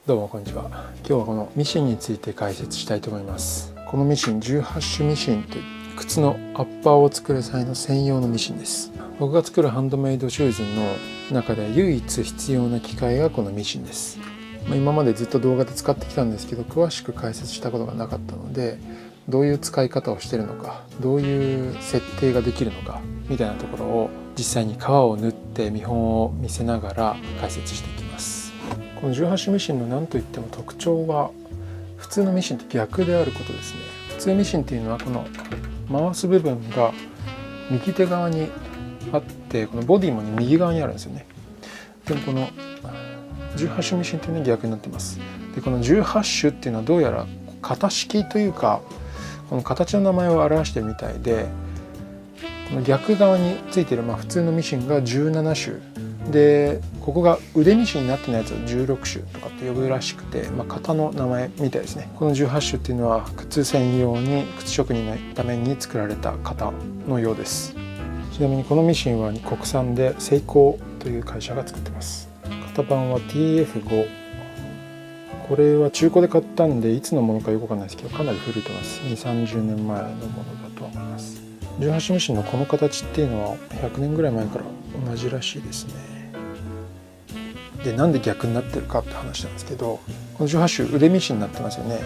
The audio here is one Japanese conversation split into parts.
どうもこんにちは。今日はこのミシンについて解説したいと思います。このミシン18種ミシンという靴のアッパーを作る際の専用のミシンです。僕が作るハンドメイドシューズの中で唯一必要な機械がこのミシンです。今までずっと動画で使ってきたんですけど、詳しく解説したことがなかったので、どういう使い方をしているのか、どういう設定ができるのかみたいなところを実際に革を縫って見本を見せながら解説していきます。この18種ミシンの何といっても特徴は、普通のミシンと逆であることですね。普通ミシンっていうのはこの回す部分が右手側にあって、このボディも右側にあるんですよね。でもこの18種ミシンっていうのは逆になってます。でこの18種っていうのはどうやら型式というか、この形の名前を表しているみたいで、この逆側についている普通のミシンが17種で、ここが腕ミシンになってないやつを16種とかって呼ぶらしくて、型の名前みたいですね。この18種っていうのは靴専用に靴職人のために作られた型のようです。ちなみにこのミシンは国産でセイコーという会社が作ってます。型番は TF5。これは中古で買ったんでいつのものかよくわかんないですけど、かなり古いと思います。2、30年前のものだとは思います。18種ミシンのこの形っていうのは100年ぐらい前から同じらしいですね。でなんで逆になってるかって話なんですけど、この18種腕ミシンになってますよね。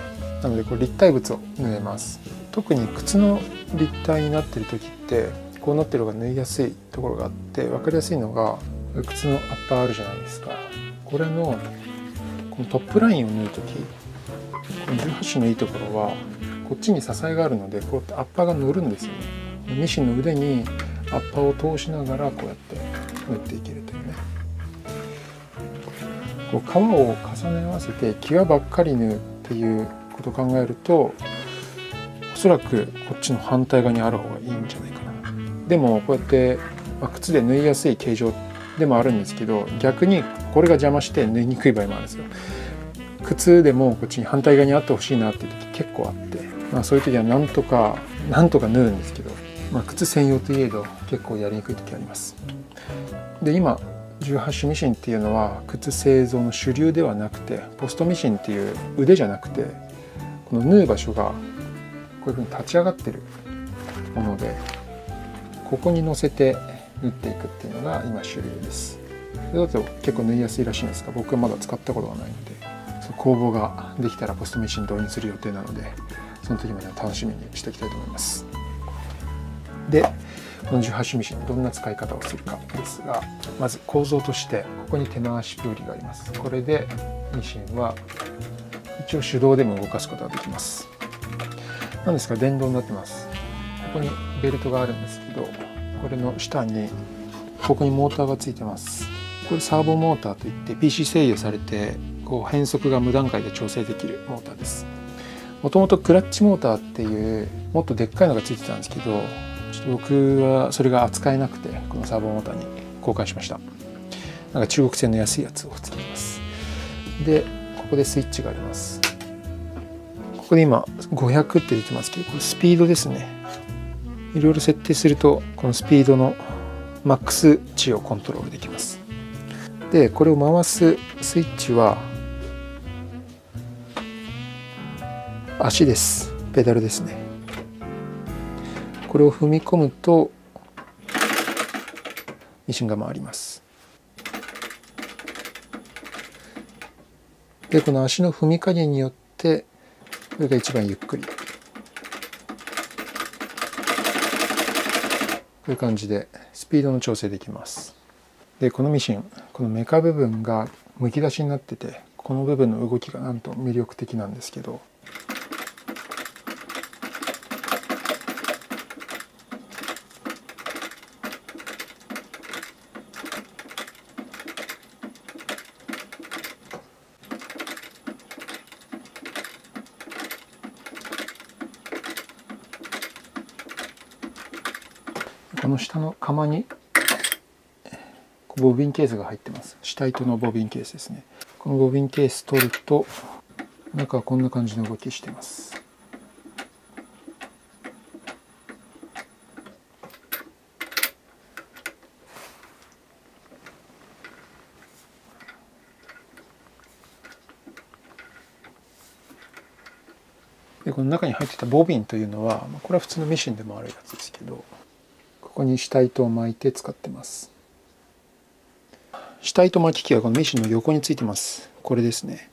なのでこれ立体物を縫えます。特に靴の立体になってる時ってこうなってる方が縫いやすいところがあって、分かりやすいのが靴のアッパーあるじゃないですか。これのこのトップラインを縫う時、この18種のいいところはこっちに支えがあるので、こうやってアッパーが乗るんですよね。ミシンの腕にアッパーを通しながらこうやって縫っていけるというね。こう皮を重ね合わせて際ばっかり縫うっていうことを考えると、おそらくこっちの反対側にある方がいいんじゃないかな。でもこうやって、靴で縫いやすい形状でもあるんですけど、逆にこれが邪魔して縫いにくい場合もあるんですよ。靴でもこっちに反対側にあってほしいなっていう時結構あって、そういう時はなんとか縫うんですけど、靴専用といえど結構やりにくい時あります。で今18種ミシンっていうのは靴製造の主流ではなくて、ポストミシンっていう腕じゃなくて、この縫う場所がこういうふうに立ち上がってるもので、ここに乗せて縫っていくっていうのが今主流です。それだと結構縫いやすいらしいんですが、僕はまだ使ったことがないので、工房ができたらポストミシン導入する予定なので、その時まで楽しみにしていきたいと思います。でこの18種ミシンどんな使い方をするかですが、まず構造としてここに手回しプーリがあります。これでミシンは一応手動でも動かすことができます。なんですが電動になってます。ここにベルトがあるんですけど、これの下にここにモーターがついてます。これサーボモーターといって PC 制御されて変速が無段階で調整できるモーターです。もともとクラッチモーターっていうもっとでっかいのがついてたんですけど、ちょっと僕はそれが扱えなくて、このサーボモーターに交換しました。なんか中国製の安いやつを使います。でここでスイッチがあります。ここで今500って出てますけど、これスピードですね。いろいろ設定するとこのスピードのマックス値をコントロールできます。でこれを回すスイッチは足です。ペダルですね。これを踏み込むとミシンが回ります。でこの足の踏み加減によってこれが一番ゆっくり、こういう感じでスピードの調整できます。でこのミシン、このメカ部分がむき出しになってて、この部分の動きがなんと魅力的なんですけど、この下の釜にボビンケースが入ってます。下糸のボビンケースですね。このボビンケース取ると中はこんな感じの動きしてます。でこの中に入ってたボビンというのはこれは普通のミシンでもあるやつですけど、ここに下糸を巻いて使ってます。下糸巻き機はこのミシンの横についてます。これですね。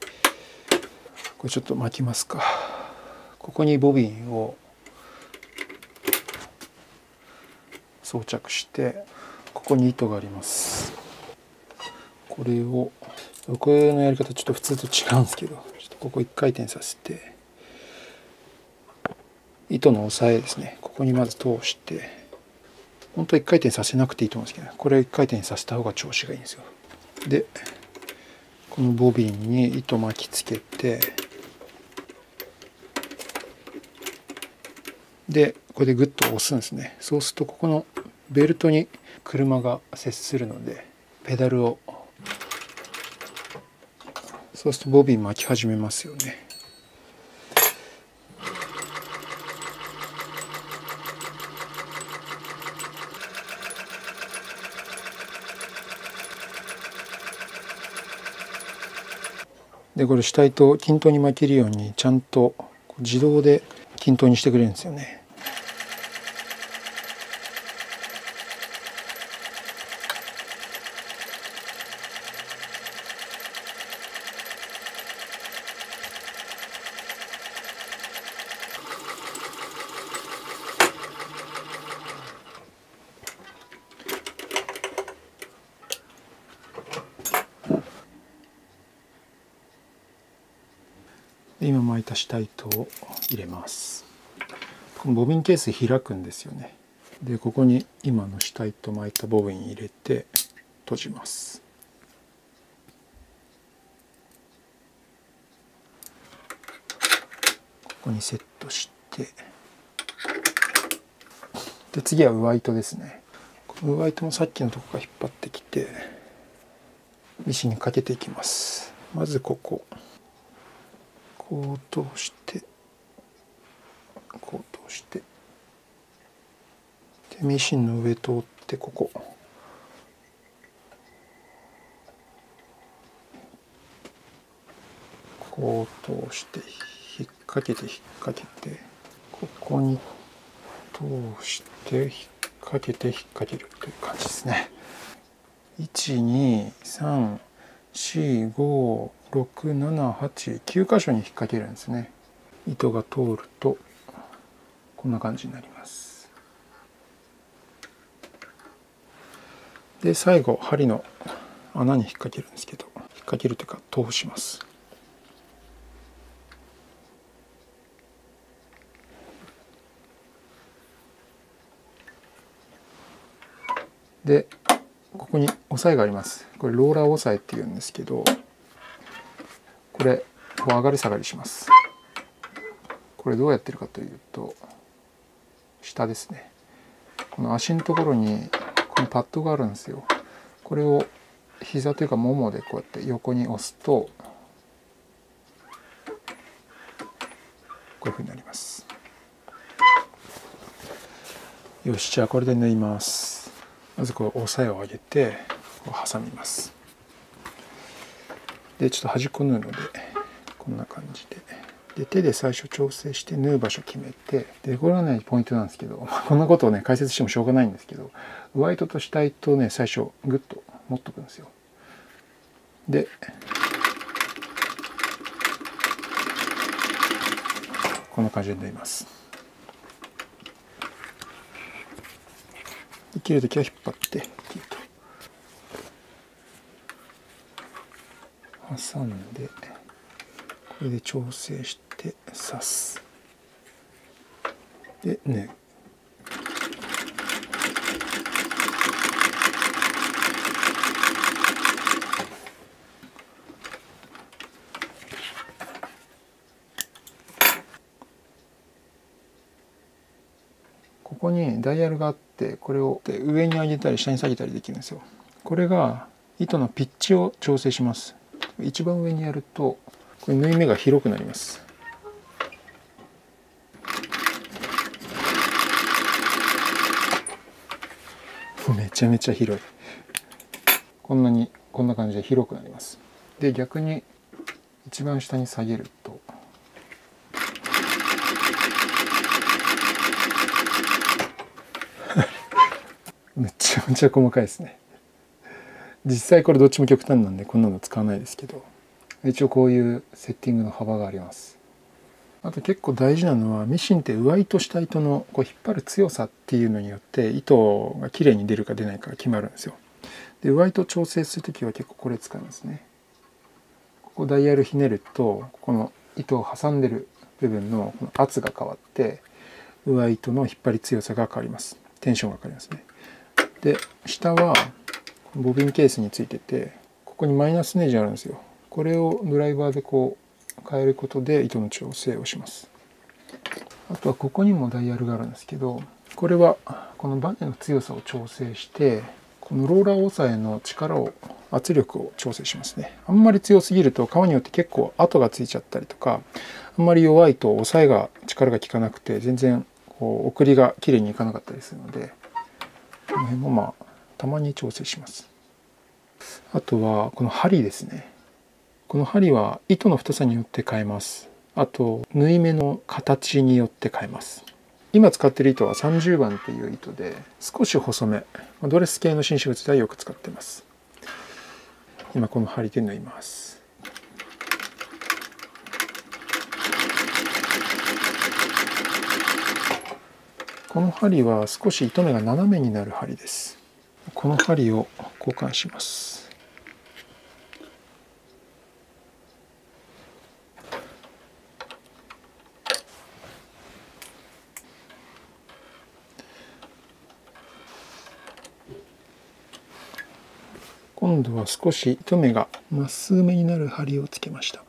これちょっと巻きますか。ここにボビンを装着して、ここに糸があります。これを僕のやり方ちょっと普通と違うんですけど、ちょっとここ1回転させて、糸の押さえですね、ここにまず通して、本当は1回転させなくていいと思うんですけど、これを1回転させた方が調子がいいんですよ。でこのボビンに糸巻きつけて、でこれでグッと押すんですね。そうするとここのベルトに車が接するので、ペダルを、そうするとボビン巻き始めますよね。でこれ下糸を均等に巻けるようにちゃんと自動で均等にしてくれるんですよね。で今巻いた下糸を入れます。このボビンケース開くんですよね。でここに今の下糸巻いたボビン入れて閉じます。ここにセットして、で次は上糸ですね。この上糸もさっきのとこから引っ張ってきてミシンにかけていきます。まずこう通してこう通して、でミシンの上通ってこう通して引っ掛けてここに通して引っ掛けて引っ掛けるという感じですね。123456789箇所に引っ掛けるんですね。糸が通るとこんな感じになります。で最後針の穴に引っ掛けるんですけど、引っ掛けるというか通します。でここに押さえがあります。これローラー押さえっていうんですけど、これ上がり下がりします。これどうやってるかというと、下ですね、この足のところにこのパッドがあるんですよ。これを膝というかももでこうやって横に押すとこういうふうになります。よし、じゃあこれで縫います。まずこう押さえを上げてこう挟みます。でちょっと端っこ縫うのでこんな感じで、手で最初調整して縫う場所決めて、でこれはねポイントなんですけど、こんなことをね解説してもしょうがないんですけど、上糸と下糸をね最初グッと持っとくんですよ。でこんな感じで縫います。切るときは引っ張って切ると、挟んでこれで調整して刺す。でね、ここにダイヤルがあって、これを上に上げたり下に下げたりできるんですよ。これが糸のピッチを調整します。一番上にやるとこれ縫い目が広くなります。めちゃめちゃ広い。こんな感じで広くなります。で逆に一番下に下げるとめっちゃ細かいですね。実際これどっちも極端なんでこんなの使わないですけど、一応こういうセッティングの幅があります。あと結構大事なのは、ミシンって上糸下糸のこう引っ張る強さっていうのによって糸が綺麗に出るか出ないかが決まるんですよ。で上糸調整する時は結構これ使いますね。ここダイヤルひねると、この糸を挟んでる部分のこの圧が変わって上糸の引っ張り強さが変わります。テンションが変わりますね。で下はボビンケースについてて、ここにマイナスネジあるんですよ。これをドライバーでこう変えることで糸の調整をします。あとはここにもダイヤルがあるんですけど、これはこのバネの強さを調整して、このローラー押さえの力を、圧力を調整しますね。あんまり強すぎると革によって結構跡がついちゃったりとか、あんまり弱いと押さえが力が効かなくて全然こう送りがきれいにいかなかったりするので、この辺もたまに調整します。あとはこの針ですね。この針は糸の太さによって変えます。あと縫い目の形によって変えます。今使っている糸は30番っていう糸で、少し細め、ドレス系の紳士靴ではよく使っています。今この針で縫います。この針は少し糸目が斜めになる針です。この針を交換します。今度は少し糸目がまっすぐめになる針をつけました。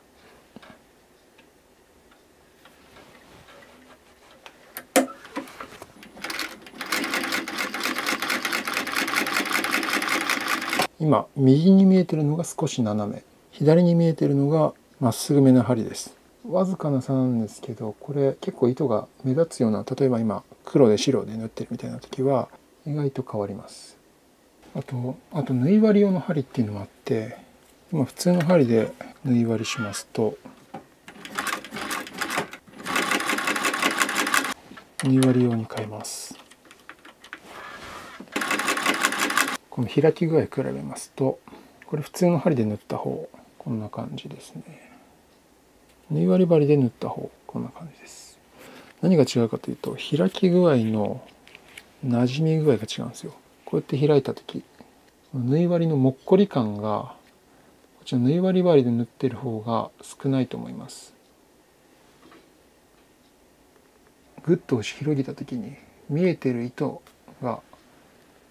今右に見えてるのが少し斜め、左に見えてるのがまっすぐめの針です。わずかな差なんですけど、これ結構糸が目立つような、例えば今黒で白で縫ってるみたいな時は意外と変わります。あと縫い割り用の針っていうのもあって、今普通の針で縫い割りしますと、縫い割り用に変えます。この開き具合比べますと、これ普通の針で縫った方こんな感じですね。縫い割り針で縫った方こんな感じです。何が違うかというと、開き具合の馴染み具合が違うんですよ。こうやって開いた時、縫い割りのもっこり感がこっちの縫い割り針で縫っている方が少ないと思います。グッと押し広げた時に見えてる糸が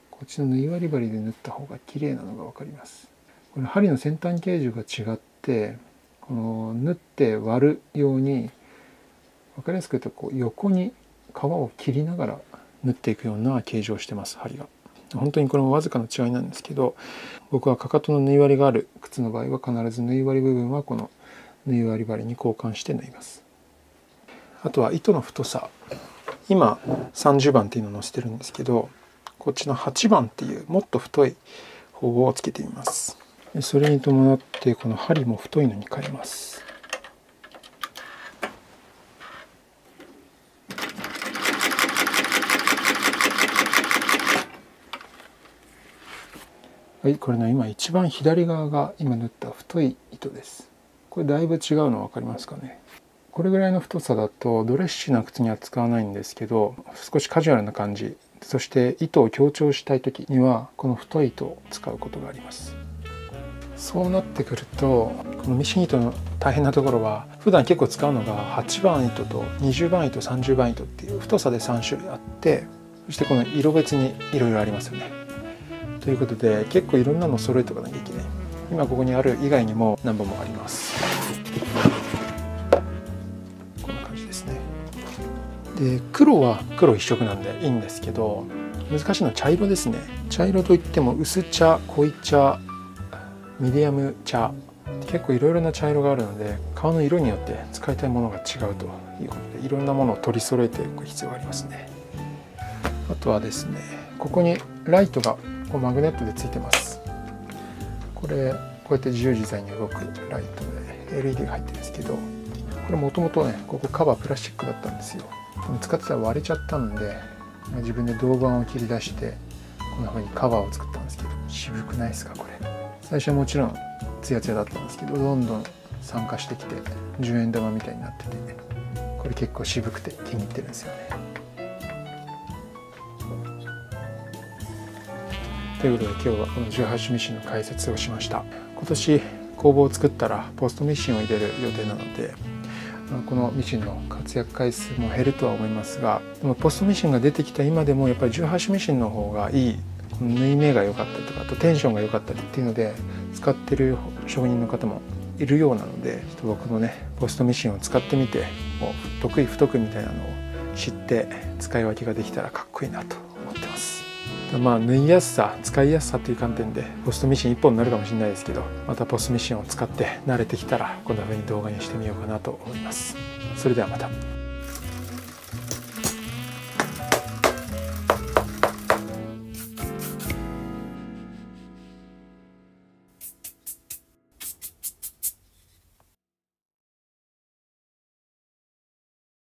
こっちの縫い割り針で縫った方が綺麗なのが分かります。これ針の先端形状が違って、この縫って割るように分かりやすく言うと、こう横に皮を切りながら縫っていくような形状をしてます、針が。本当にこれもわずかな違いなんですけど、僕はかかとの縫い割りがある靴の場合は必ず縫い割り部分はこの縫い割り針に交換して縫います。あとは糸の太さ、今30番っていうのを載せてるんですけど、こっちの8番っていうもっと太い方をつけてみます。それに伴ってこの針も太いのに変えます。はい、これの今一番左側が今縫った太い糸です。これだいぶ違うの分かりますかね。これぐらいの太さだとドレッシーな靴には使わないんですけど、少しカジュアルな感じ、そして糸を強調したい時にはこの太い糸を使うことがあります。そうなってくると、このミシン糸の大変なところは、普段結構使うのが8番糸と20番糸、30番糸っていう太さで3種類あって、そしてこの色別にいろいろありますよね。ということで結構いろんなのを揃えておかなきゃいけない。今ここにある以外にも何本もあります。こんな感じですね。で黒は黒一色なんでいいんですけど、難しいのは茶色ですね。茶色といっても薄茶、濃い茶、ミディアム茶、結構いろいろな茶色があるので、革の色によって使いたいものが違うということで、いろんなものを取り揃えておく必要がありますね。あとはですね、ここにライトがこうマグネットでついてます。こうやって自由自在に動くライトで LED が入ってるんですけど、これもともとね、ここカバープラスチックだったんですよ。使ってたら割れちゃったんで、自分で銅板を切り出してここんな風にカバーを作ったんですけど、渋くないですかこれ。最初はもちろんツヤツヤだったんですけど、どんどん酸化してきて10円玉みたいになってて、これ結構渋くて気に入ってるんですよね。ということで今日はこの18種ミシンの解説をしました。今年工房を作ったらポストミシンを入れる予定なので、このミシンの活躍回数も減るとは思いますが、でもポストミシンが出てきた今でもやっぱり18種ミシンの方がいい、縫い目が良かったりとか、あとテンションが良かったりっていうので使ってる職人の方もいるようなので、ちょっと僕のねポストミシンを使ってみて、もう得意不得意みたいなのを知って使い分けができたらかっこいいなと思ってます。まあ縫いやすさ、使いやすさという観点でポストミシン1本になるかもしれないですけど、またポストミシンを使って慣れてきたらこんな風に動画にしてみようかなと思います。それではまた。